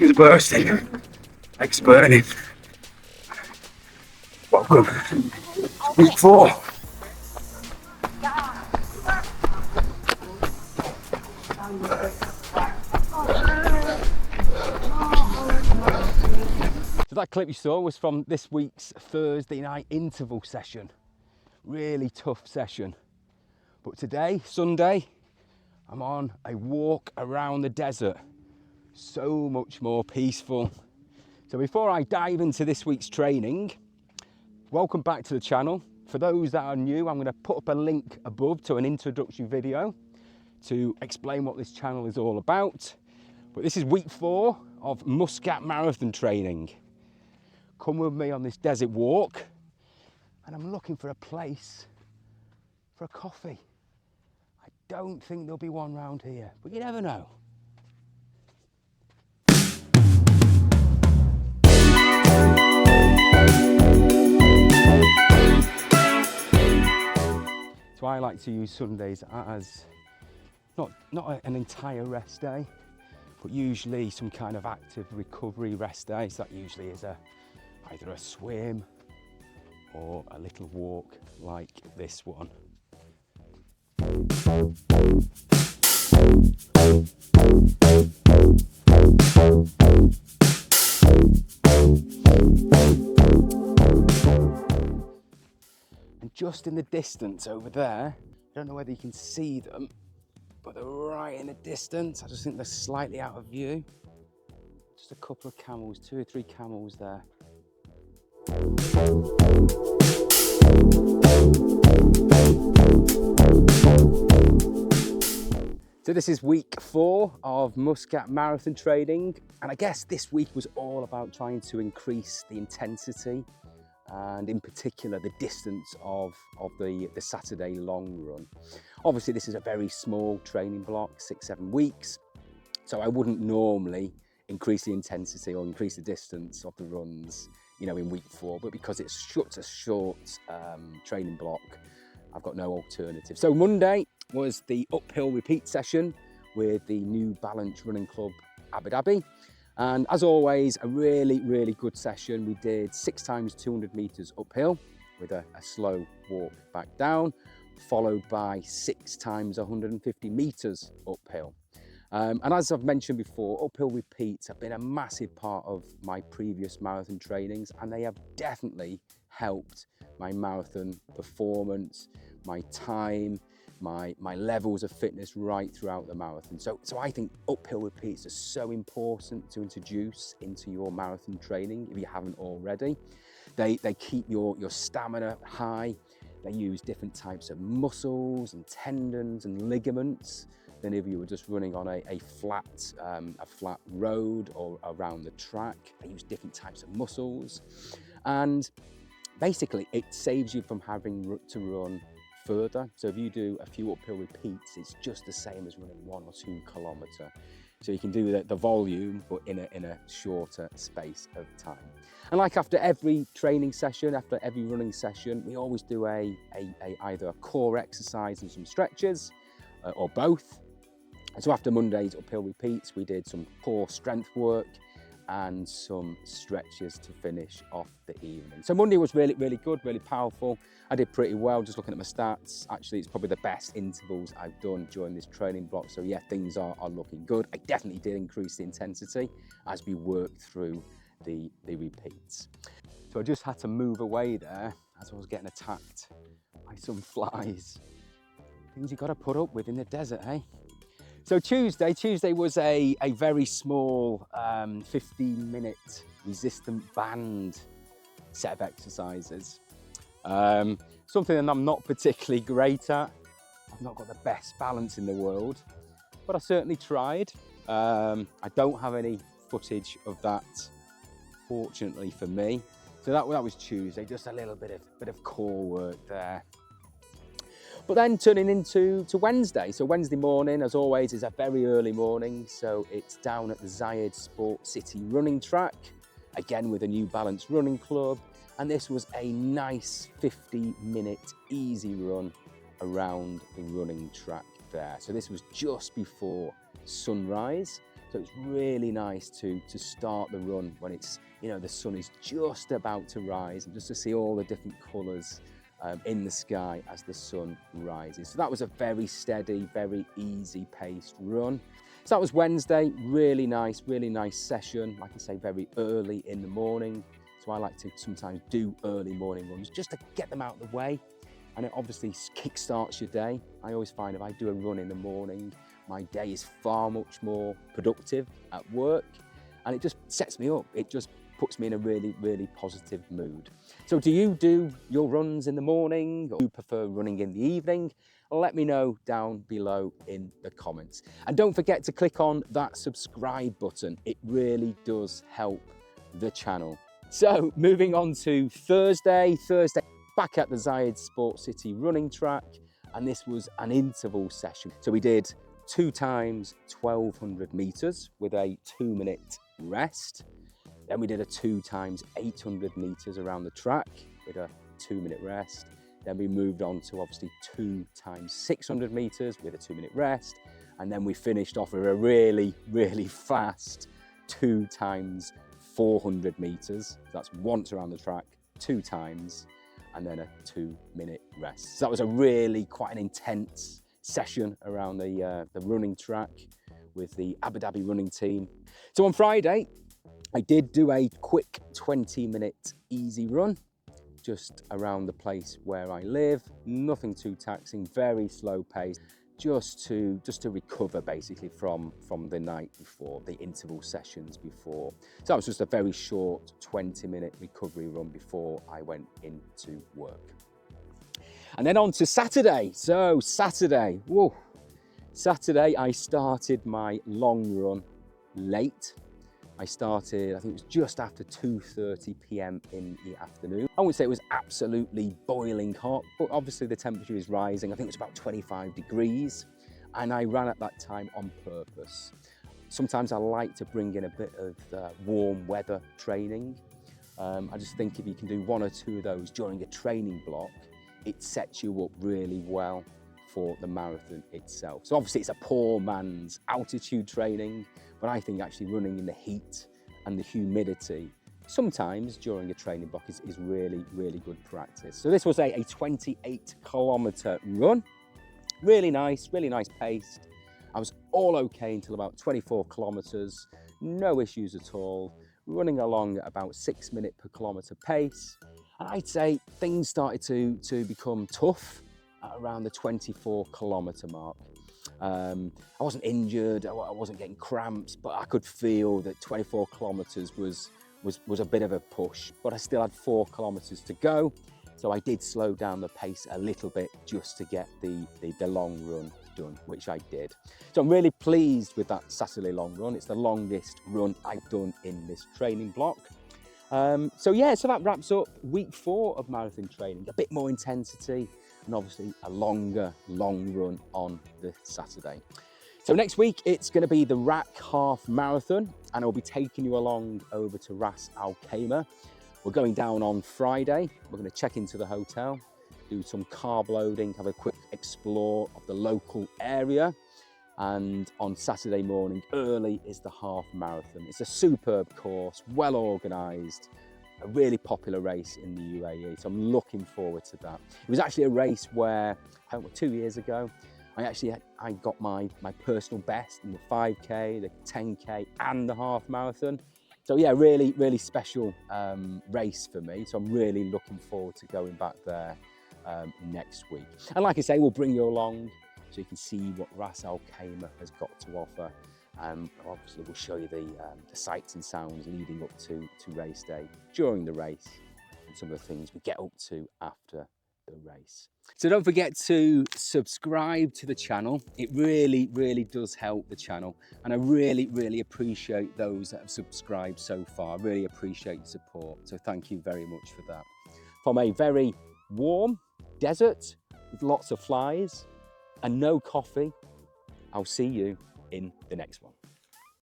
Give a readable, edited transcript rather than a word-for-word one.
He's bursting. Legs burning. Welcome. Week 4. So that clip you saw was from this week's Thursday night interval session. Really tough session. But today, Sunday, I'm on a walk around the desert. So much more peaceful. So before I dive into this week's training, welcome back to the channel. For those that are new, I'm going to put up a link above to an introductory video to explain what this channel is all about. But this is week 4 of Muscat Marathon training. Come with me on this desert walk, and I'm looking for a place for a coffee. I don't think there'll be one round here, but you never know. So I like to use Sundays as not an entire rest day, but usually some kind of active recovery rest day. So that usually is either a swim or a little walk like this one. And just in the distance over there, I don't know whether you can see them, but they're right in the distance. I just think they're slightly out of view. Just a couple of camels, 2 or 3 camels there. So this is week 4 of Muscat Marathon training, and I guess this week was all about trying to increase the intensity and in particular the distance of the Saturday long run. Obviously this is a very small training block, 6-7 weeks, so I wouldn't normally increase the intensity or increase the distance of the runs, you know, in week 4, but because it's such a short training block, I've got no alternative. So Monday was the uphill repeat session with the New Balance Running Club Abu Dhabi. And as always, a really good session. We did 6 times 200 meters uphill with a slow walk back down, followed by 6 times 150 meters uphill. And as I've mentioned before, uphill repeats have been a massive part of my previous marathon trainings, and they have definitely helped my marathon performance, my time, my levels of fitness right throughout the marathon. So I think uphill repeats are so important to introduce into your marathon training if you haven't already. They keep your stamina high. They use different types of muscles and tendons and ligaments than if you were just running on a flat road or around the track. They use different types of muscles, and basically it saves you from having to run further. So if you do a few uphill repeats, it's just the same as running 1 or 2 kilometer. So you can do the volume, but in a shorter space of time. And like after every training session, after every running session, we always do either a core exercise and some stretches, or both. And so after Monday's uphill repeats, we did some core strength work and some stretches to finish off the evening. So Monday was really good, really powerful. I did pretty well, just looking at my stats. Actually, it's probably the best intervals I've done during this training block. So yeah, things are looking good. I definitely did increase the intensity as we worked through the repeats. So I just had to move away there as I was getting attacked by some flies. Things you got to put up with in the desert, eh? So Tuesday was a very small 15-minute resistant band set of exercises. Something that I'm not particularly great at. I've not got the best balance in the world, but I certainly tried. I don't have any footage of that, fortunately for me. So that was Tuesday, just a little bit of core work there. But then turning into Wednesday. So Wednesday morning, as always, is a very early morning. So it's down at the Zayed Sport City running track, again with a New Balance Running Club. And this was a nice 50-minute easy run around the running track there. So this was just before sunrise. So it's really nice to start the run when it's, you know, the sun is just about to rise, and just to see all the different colours in the sky as the sun rises. So that was a very steady, very easy paced run. So that was Wednesday, really nice session. Like I say, very early in the morning. So I like to sometimes do early morning runs just to get them out of the way. And it obviously kick-starts your day. I always find if I do a run in the morning, my day is far much more productive at work, and it just sets me up. It just puts me in a really positive mood. So do you do your runs in the morning, or do you prefer running in the evening? Let me know down below in the comments. And don't forget to click on that subscribe button. It really does help the channel. So moving on to Thursday back at the Zayed Sports City running track, and this was an interval session. So we did 2 times 1200 meters with a 2-minute rest. Then we did a 2 times 800 meters around the track with a 2-minute rest. Then we moved on to obviously 2 times 600 meters with a 2-minute rest. And then we finished off with a really fast 2 times 400 meters. That's once around the track, 2 times, and then a 2-minute rest. So that was a really quite an intense session around the running track with the Abu Dhabi running team. So on Friday, I did do a quick 20-minute easy run just around the place where I live. Nothing too taxing, very slow pace, just to recover basically from the night before, the interval sessions before. So that was just a very short 20-minute recovery run before I went into work. And then on to Saturday. So Saturday I started my long run late. I started, I think it was just after 2:30 p.m. in the afternoon. I wouldn't say it was absolutely boiling hot, but obviously the temperature is rising. I think it was about 25 degrees, and I ran at that time on purpose. Sometimes I like to bring in a bit of warm weather training. I just think if you can do 1 or 2 of those during a training block, it sets you up really well for the marathon itself. So obviously it's a poor man's altitude training, but I think actually running in the heat and the humidity sometimes during a training block is really good practice. So this was a 28-kilometer run. Really nice paced. I was all okay until about 24 kilometers, no issues at all, running along at about 6 minutes per kilometer pace. And I'd say things started to become tough at around the 24-kilometer mark. I wasn't injured, I wasn't getting cramps, but I could feel that 24 kilometers was a bit of a push, but I still had 4 kilometers to go. So I did slow down the pace a little bit just to get the long run done, which I did. So I'm really pleased with that Saturday long run. It's the longest run I've done in this training block. So that wraps up week 4 of marathon training. A bit more intensity and obviously a longer long run on the Saturday. So next week it's going to be the Rack Half Marathon, and I'll be taking you along over to Ras Al Khaimah. We're going down on Friday. We're going to check into the hotel, do some carb loading, have a quick explore of the local area. And on Saturday morning, early, is the half marathon. It's a superb course, well organised, a really popular race in the UAE. So I'm looking forward to that. It was actually a race where, 2 years ago, I got my personal best in the 5K, the 10K and the half marathon. So yeah, really special race for me. So I'm really looking forward to going back there next week. And like I say, we'll bring you along so you can see what Ras Al Khaimah has got to offer. Obviously we'll show you the sights and sounds leading up to race day, during the race, and some of the things we get up to after the race. So don't forget to subscribe to the channel. It really does help the channel, and I really appreciate those that have subscribed so far. I really appreciate your support, so thank you very much for that. From a very warm desert with lots of flies and no coffee, I'll see you in the next one.